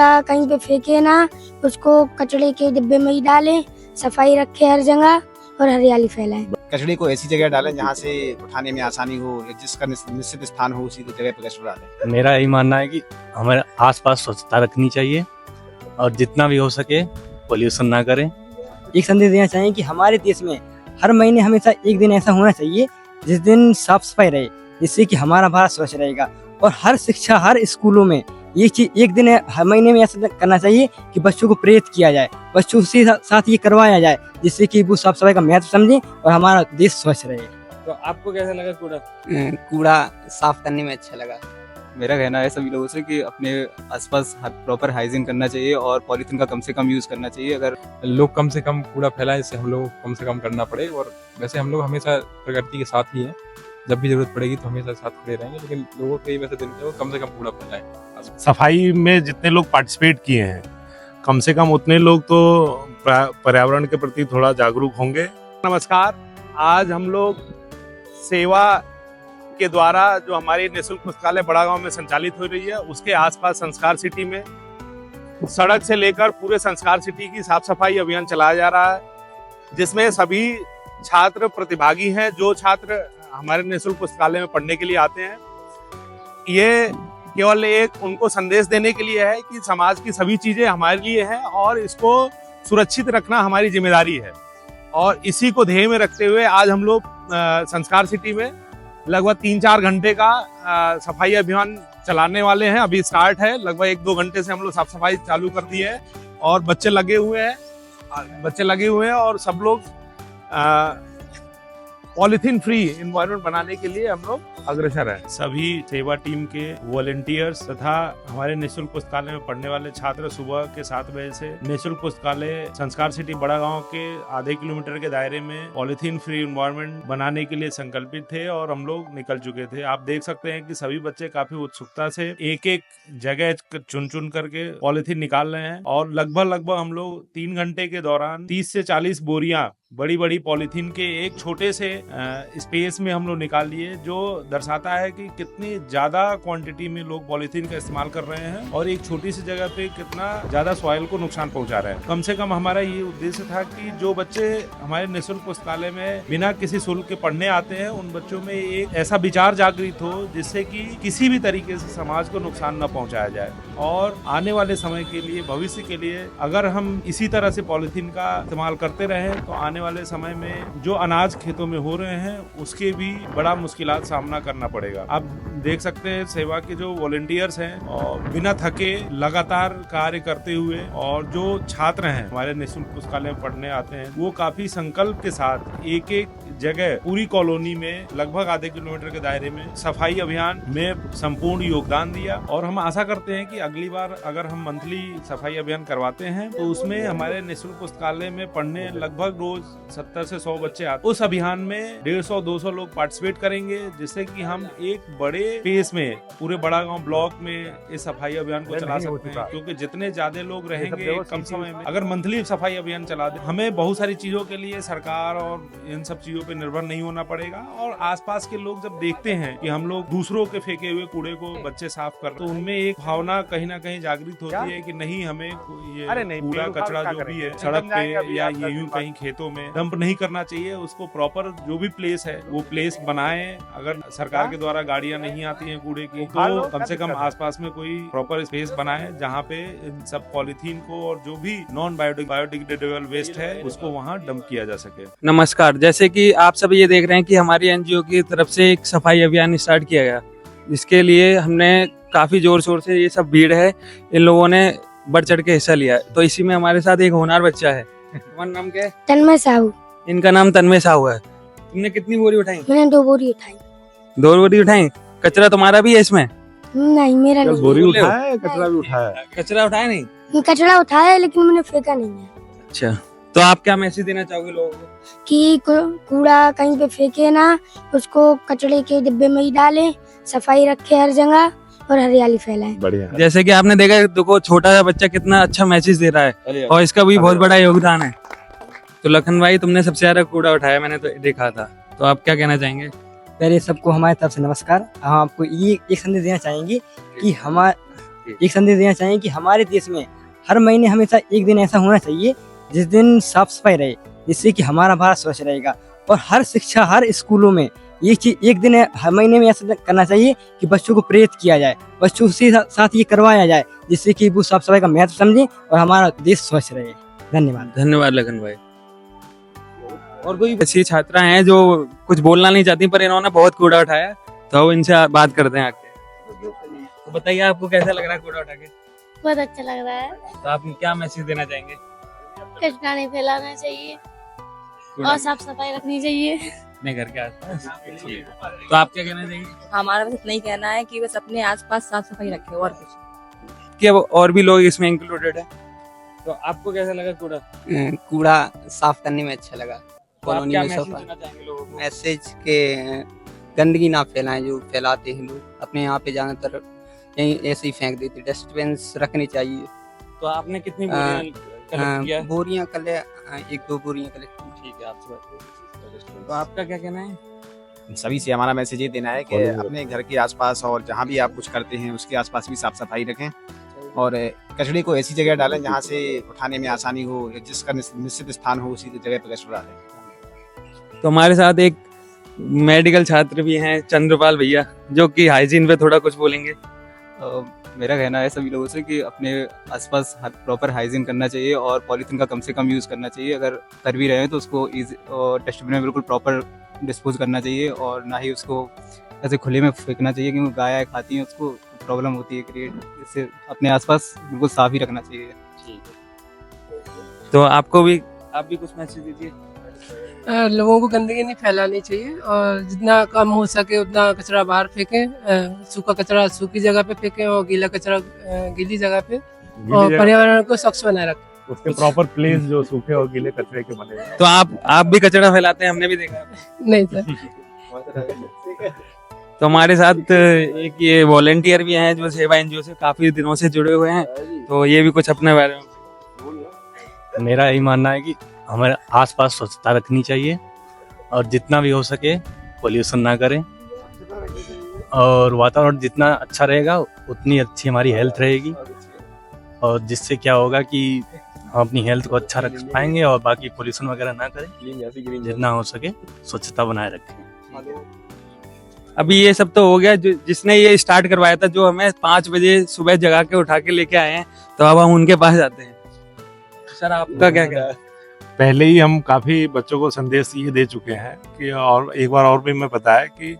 कूड़ा कहीं पे फेंके ना, उसको कचड़े के डिब्बे में ही डालें, सफाई रखे हर जगह और हरियाली फैलाएं। कचड़े को ऐसी जगह डालें जहाँ से उठाने में आसानी हो, जिसका निश्चित स्थान हो, उसी जगह पर कचरा डालें। मेरा यही मानना है कि हमारे आसपास स्वच्छता रखनी चाहिए और जितना भी हो सके पोल्यूशन ना करें। एक संदेश देना चाहिए कि हमारे देश में हर महीने हमेशा एक दिन ऐसा होना चाहिए जिस दिन साफ सफाई रहे, जिससे कि हमारा भारत स्वच्छ रहेगा। और हर शिक्षा, हर स्कूलों में ये चीज एक दिन हर महीने में ऐसा करना चाहिए कि बच्चों को प्रेरित किया जाए, बच्चों से साथ ये करवाया जाए, जिससे कि वो साफ सफाई का महत्व समझें और हमारा देश स्वच्छ रहे। तो आपको कैसा लगा कूड़ा साफ करने में अच्छा लगा। मेरा कहना है सभी लोगों से कि अपने आसपास प्रॉपर हाइजीन करना चाहिए और पॉलीथीन का कम से कम यूज करना चाहिए। अगर लोग कम से कम कूड़ा फैलाएं, इससे हम लोग कम से कम करना पड़े। और वैसे हम लोग हमेशा प्रकृति के साथ ही हैं, जब भी जरूरत पड़ेगी तो हमेशा साथ खड़े रहेंगे, लेकिन लोगों को ये मैसेज देना चाहिए कम से कम कूड़ा फैलाएं। सफाई में जितने लोग पार्टिसिपेट किए हैं, कम से कम उतने लोग तो पर्यावरण के प्रति थोड़ा जागरूक होंगे। नमस्कार, आज हम लोग सेवा के द्वारा जो हमारी निःशुल्क पुस्तकालय बड़ा गांव में संचालित हो रही है, उसके आसपास संस्कार सिटी में सड़क से लेकर पूरे संस्कार सिटी की साफ सफाई अभियान चलाया जा रहा है, जिसमें सभी छात्र प्रतिभागी हैं। जो छात्र हमारे निःशुल्क पुस्तकालय में पढ़ने के लिए आते हैं, ये केवल एक उनको संदेश देने के लिए है कि समाज की सभी चीजें हमारे लिए हैं और इसको सुरक्षित रखना हमारी जिम्मेदारी है। और इसी को ध्येय में रखते हुए आज हम लोग संस्कार सिटी में लगभग 3-4 घंटे का सफाई अभियान चलाने वाले हैं। अभी स्टार्ट है, लगभग 1-2 घंटे से हम लोग साफ सफाई चालू कर दी है और बच्चे लगे हुए हैं और सब लोग पॉलीथीन फ्री एनवायरनमेंट बनाने के लिए हम लोग अग्रसर हैं। सभी सेवा टीम के वॉलंटियर्स तथा हमारे निःशुल्क पुस्तकालय में पढ़ने वाले छात्र सुबह के 7 बजे से निःशुल्क पुस्तकालय संस्कार सिटी बड़ा गांव के आधे किलोमीटर के दायरे में पॉलीथीन फ्री एनवायरनमेंट बनाने के लिए संकल्पित थे और हम लोग निकल चुके थे। आप देख सकते हैं कि सभी बच्चे काफी उत्सुकता से एक एक जगह चुन करके पॉलीथीन निकाल रहे हैं और लगभग हम लोग 3 घंटे के दौरान 30 से 40 बोरियां बड़ी पॉलीथीन के एक छोटे से स्पेस में हम लोग निकाल लिए, जो दर्शाता है कि कितनी ज्यादा क्वांटिटी में लोग पॉलीथीन का इस्तेमाल कर रहे हैं और एक छोटी सी जगह पे कितना ज्यादा सॉइल को नुकसान पहुंचा रहे हैं। कम से कम हमारा ये उद्देश्य था कि जो बच्चे हमारे निःशुल्क पुस्तकालय में बिना किसी शुल्क के पढ़ने आते हैं, उन बच्चों में एक ऐसा विचार जागृत हो जिससे कि किसी भी तरीके से समाज को नुकसान न पहुंचाया जाए। और आने वाले समय के लिए, भविष्य के लिए अगर हम इसी तरह से पॉलीथीन का इस्तेमाल करते रहे तो आने वाले समय में जो अनाज खेतों में हो रहे हैं उसके भी बड़ा मुश्किलात सामना करना पड़ेगा। आप देख सकते हैं सेवा के जो वॉलंटियर्स हैं और बिना थके लगातार कार्य करते हुए, और जो छात्र हैं हमारे निःशुल्क पुस्तकालय में पढ़ने आते हैं, वो काफी संकल्प के साथ एक एक जगह पूरी कॉलोनी में लगभग आधे किलोमीटर के दायरे में सफाई अभियान में संपूर्ण योगदान दिया। और हम आशा करते हैं कि अगली बार अगर हम मंथली सफाई अभियान करवाते हैं तो उसमें हमारे निःशुल्क पुस्तकालय में पढ़ने लगभग रोज 70 से 100 बच्चे आते। उस अभियान में 150-200 लोग पार्टिसिपेट करेंगे, जिससे कि हम एक बड़े पेस में पूरे बड़ा गांव ब्लॉक में इस सफाई अभियान को चला सकते हैं। क्योंकि जितने ज्यादा लोग रहेंगे कम समय में, अगर मंथली सफाई अभियान चला दे, हमें बहुत सारी चीजों के लिए सरकार और इन सब चीजों पे निर्भर नहीं होना पड़ेगा। और आसपास के लोग जब देखते हैं कि हम लोग दूसरों के फेंके हुए कूड़े को बच्चे साफ कर, तो उनमें एक भावना कहीं ना कहीं जागृत होती है कि नहीं, हमें ये कूड़ा कचरा जो भी है सड़क पे या यूं कहीं खेतों में डंप नहीं करना चाहिए। उसको प्रॉपर जो भी प्लेस है वो प्लेस बनाए। अगर सरकार के द्वारा गाड़ियां नहीं आती हैं कूड़े की, तो कम से कम आसपास में कोई प्रॉपर स्पेस बनाए जहाँ पे इन सब पॉलीथीन को और जो भी नॉन बायोडिग्रेडेबल वेस्ट है उसको वहाँ डंप किया जा सके। नमस्कार, जैसे कि आप सब ये देख रहे हैं कि हमारी एनजीओ की तरफ से एक सफाई अभियान स्टार्ट किया गया, जिसके लिए हमने काफी जोर शोर से, ये सब भीड़ है, इन लोगों ने बढ़ चढ़ के हिस्सा लिया। तो इसी में हमारे साथ एक होनहार बच्चा है। तुम्हारा नाम क्या है? तन्मय साहू। इनका नाम तन्मय साहू है। तुमने कितनी बोरी उठाई? मैंने 2 बोरी उठाई। 2 बोरी उठाई। कचरा तुम्हारा भी है इसमें? नहीं, मेरा नहीं। बोरी उठाया, कचरा भी उठाया। कचरा उठाया नहीं? कचरा उठाया लेकिन मैंने फेंका नहीं है। अच्छा, तो आप क्या मैसेज देना चाहोगे लोगों को? कि कूड़ा कहीं पे फेंके ना, उसको कचड़े के डिब्बे में ही डालें, सफाई रखे हर जगह और हरियाली फैलाएं। बढ़िया। जैसे कि आपने देखा, देखो छोटा सा बच्चा कितना अच्छा मैसेज दे रहा है और इसका भी बहुत बड़ा योगदान है। तो लखन भाई, तुमने सबसे ज्यादा कूड़ा उठाया, मैंने तो देखा था, तो आप क्या कहना चाहेंगे? पहले सबको हमारी तरफ से नमस्कार। हम आपको ये एक संदेश देना चाहेंगे कि एक संदेश देना चाहिए कि हमारे देश में हर महीने हमेशा एक दिन ऐसा होना चाहिए जिस दिन साफ सफाई रहे, जिससे कि हमारा भारत स्वच्छ रहेगा। और हर शिक्षा, हर स्कूलों में ये चीज एक दिन हर महीने में ऐसा करना चाहिए कि बच्चों को प्रेरित किया जाए, बच्चों से साथ ये करवाया जाए, जिससे कि वो साफ सफाई का महत्व समझें और हमारा देश स्वच्छ रहे। धन्यवाद। धन्यवाद लगन भाई। और कोई ऐसी छात्रा हैं जो कुछ बोलना नहीं चाहती पर इन्होंने बहुत कूड़ा उठाया, तो इनसे बात करते हैं आके। तो बताइए आपको कैसा लग रहा है कूड़ा उठा के? बहुत अच्छा लग रहा है। तो आप क्या मैसेज देना चाहेंगे? कचरा नहीं फैलाना चाहिए और साफ सफाई रखनी चाहिए अपने घर के आसपास। तो आप क्या कहना चाहेंगे? हमारा बस इतना ही कहना है कि बस अपने आसपास साफ सफाई रखें और कुछ। क्या और भी लोग इसमें इंक्लूडेड है? तो आपको कैसा लगा कूड़ा? कूड़ा साफ करने में अच्छा लगा। तो आप कॉलोनी क्या में मैसेज सफाई, देना चाहेंगे लोगों को? मैसेज के गंदगी ना फैलाएं, जो फैलाते हैं लोग अपने यहाँ पे ज्यादातर यहीं ऐसे ही फेंक देते। डस्टबिन रखनी चाहिए। तो आपने कितनी बोरियां कलेक्ट किया? बोरियां एक दो बोरियां कलेक्ट। ठीक है, आपसे बात करें। तो आपका क्या कहना है? सभी से हमारा मैसेज ये देना है कि अपने घर के आसपास और जहाँ भी आप कुछ करते हैं उसके आसपास भी साफ सफाई रखें और कचरे को ऐसी जगह डालें जहाँ से उठाने में आसानी हो, या जिसका निश्चित स्थान हो उसी जगह पर कचरा डालें। तो हमारे साथ एक मेडिकल छात्र भी हैं, चंद्रपाल भैया, जो कि हाइजीन पे थोड़ा कुछ बोलेंगे। मेरा कहना है सभी लोगों से कि अपने आसपास प्रॉपर हाइजीन करना चाहिए और पॉलीथीन का कम से कम यूज़ करना चाहिए। अगर कर भी रहे हैं तो उसको डस्टबिन में बिल्कुल प्रॉपर डिस्पोज करना चाहिए और ना ही उसको ऐसे खुले में फेंकना चाहिए, क्योंकि गाय खाती हैं उसको प्रॉब्लम होती है क्रिएट। इससे अपने आसपास बिल्कुल साफ ही रखना चाहिए। तो आप भी कुछ मैसेज दीजिए। लोगों को गंदगी नहीं फैलानी चाहिए और जितना कम हो सके उतना कचरा बाहर फेंकें। सूखा कचरा सूखी जगह पे फेंकें और गीला कचरा गीली जगह पे, और पर्यावरण को स्वच्छ बनाए रखें। उसके प्रॉपर प्लेस जो सूखे और गीले कचरे के बने हैं। तो आप भी कचरा फैलाते हैं? हमने भी देखा। नहीं सर। तो हमारे साथ एक ये वॉलेंटियर भी हैं जो सेवा एनजीओ से काफी दिनों से जुड़े हुए हैं, तो ये भी कुछ अपने बारे में। मेरा यही मानना है कि हमारे आसपास स्वच्छता रखनी चाहिए और जितना भी हो सके पोल्यूशन ना करें, और वातावरण जितना अच्छा रहेगा उतनी अच्छी हमारी हेल्थ रहेगी, और जिससे क्या होगा कि हम अपनी हेल्थ को अच्छा रख पाएंगे और बाकी पोल्यूशन वगैरह ना करें। जितना हो सके स्वच्छता बनाए रखें। अभी ये सब तो हो गया, जिसने ये स्टार्ट करवाया था, जो हमें 5 बजे सुबह जगा के उठा के लेके आए हैं, तो अब हम उनके पास जाते हैं। सर आपका क्या कहना है? पहले ही हम काफ़ी बच्चों को संदेश ये दे चुके हैं कि, और एक बार और भी मैं बताया कि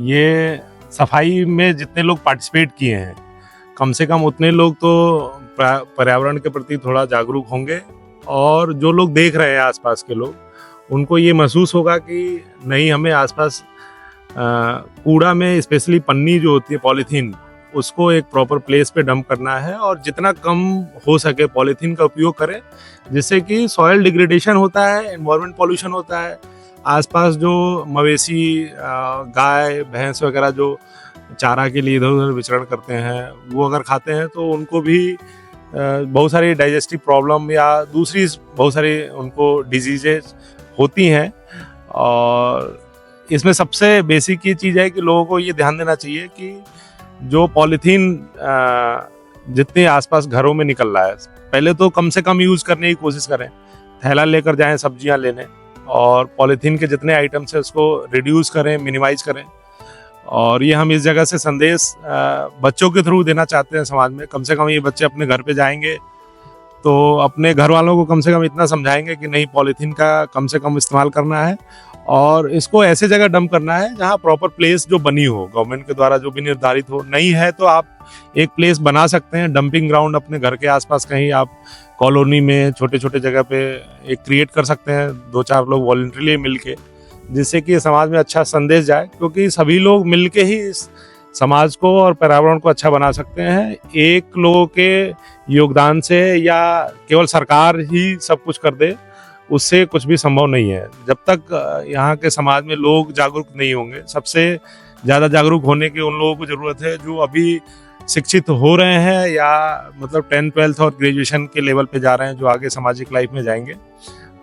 ये सफाई में जितने लोग पार्टिसिपेट किए हैं, कम से कम उतने लोग तो पर्यावरण के प्रति थोड़ा जागरूक होंगे, और जो लोग देख रहे हैं आसपास के लोग, उनको ये महसूस होगा कि नहीं, हमें आसपास कूड़ा में स्पेशली पन्नी जो होती है, पॉलीथीन, उसको एक प्रॉपर प्लेस पे डंप करना है और जितना कम हो सके पॉलीथीन का उपयोग करें, जिससे कि सॉइल डिग्रेडेशन होता है, एनवायरमेंट पॉल्यूशन होता है। आसपास जो मवेशी, गाय भैंस वगैरह जो चारा के लिए इधर उधर विचरण करते हैं, वो अगर खाते हैं तो उनको भी बहुत सारी डाइजेस्टिव प्रॉब्लम या दूसरी बहुत सारी उनको डिजीजेज होती हैं। और इसमें सबसे बेसिक ये चीज़ है कि लोगों को ये ध्यान देना चाहिए कि जो पॉलीथीन जितने आसपास घरों में निकल रहा है, पहले तो कम से कम यूज़ करने की कोशिश करें। थैला लेकर जाएं सब्जियां लेने, और पॉलीथीन के जितने आइटम्स हैं उसको रिड्यूस करें, मिनिमाइज करें। और ये हम इस जगह से संदेश बच्चों के थ्रू देना चाहते हैं समाज में। कम से कम ये बच्चे अपने घर पे जाएंगे तो अपने घर वालों को कम से कम इतना समझाएंगे कि नहीं, पॉलीथीन का कम से कम इस्तेमाल करना है और इसको ऐसे जगह डंप करना है जहाँ प्रॉपर प्लेस जो बनी हो, गवर्नमेंट के द्वारा जो भी निर्धारित हो। नहीं है तो आप एक प्लेस बना सकते हैं, डंपिंग ग्राउंड अपने घर के आसपास कहीं आप कॉलोनी में छोटे छोटे जगह पे एक क्रिएट कर सकते हैं, 2-4 लोग वॉलंटरीली मिलके, जिससे कि समाज में अच्छा संदेश जाए, क्योंकि सभी लोग मिलके ही इस समाज को और पर्यावरण को अच्छा बना सकते हैं। एक लोगों के योगदान से या केवल सरकार ही सब कुछ कर दे, उससे कुछ भी संभव नहीं है। जब तक यहाँ के समाज में लोग जागरूक नहीं होंगे, सबसे ज़्यादा जागरूक होने की उन लोगों को ज़रूरत है जो अभी शिक्षित हो रहे हैं या मतलब 10th 12th और ग्रेजुएशन के लेवल पे जा रहे हैं, जो आगे सामाजिक लाइफ में जाएंगे,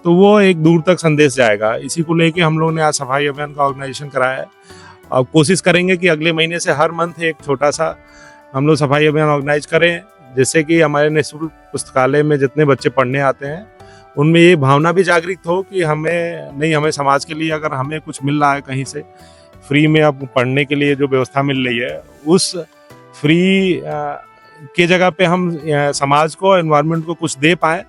तो वो एक दूर तक संदेश जाएगा। इसी को लेके हम लोगों ने आज सफाई अभियान का ऑर्गेनाइजेशन कराया है। अब कोशिश करेंगे कि अगले महीने से हर मंथ एक छोटा सा हम लोग सफाई अभियान ऑर्गेनाइज करें, जिससे कि हमारे निःशुल्क पुस्तकालय में जितने बच्चे पढ़ने आते हैं उनमें ये भावना भी जागृत हो कि हमें समाज के लिए अगर हमें कुछ मिल रहा है कहीं से फ्री में, अब पढ़ने के लिए जो व्यवस्था मिल रही है, उस फ्री की जगह पे हम समाज को, एनवायरनमेंट को कुछ दे पाएँ।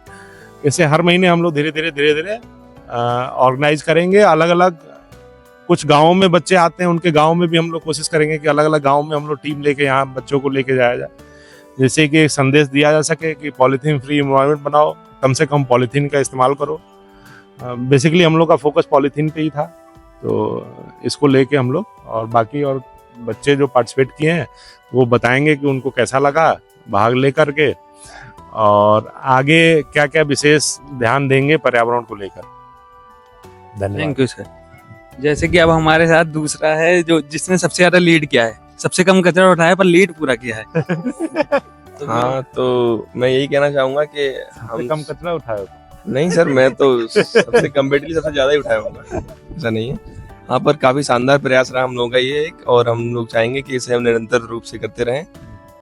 इसे हर महीने हम लोग धीरे धीरे ऑर्गेनाइज करेंगे। अलग अलग कुछ गाँवों में बच्चे आते हैं, उनके गाँव में भी हम लोग कोशिश करेंगे कि अलग अलग गाँव में हम लोग टीम लेके यहाँ बच्चों को लेके जाया जाए, जिससे कि एक संदेश दिया जा सके कि पॉलीथीन फ्री एनवायरनमेंट बनाओ, कम से कम पॉलीथीन का इस्तेमाल करो। बेसिकली हम लोग का फोकस पॉलीथीन पे ही था, तो इसको लेके हम लोग और बाकी और बच्चे जो पार्टिसिपेट किए हैं वो बताएंगे कि उनको कैसा लगा भाग लेकर के, और आगे क्या क्या विशेष ध्यान देंगे पर्यावरण को लेकर। धन्यवाद। Thank you sir. जैसे कि अब हमारे साथ दूसरा है जो जिसने सबसे ज्यादा लीड किया है, सबसे कम कचरा उठाया पर लीड पूरा किया है। तो हाँ, तो मैं यही कहना चाहूंगा कि हम कम कचरा उठाए। नहीं सर, मैं तो सबसे कंपेटिटली सबसे ज्यादा ही उठाया हूँ, ऐसा नहीं है। हाँ, पर काफी शानदार प्रयास रहा हम लोगों का ये एक, और हम लोग चाहेंगे कि इसे हम निरंतर रूप से करते रहें।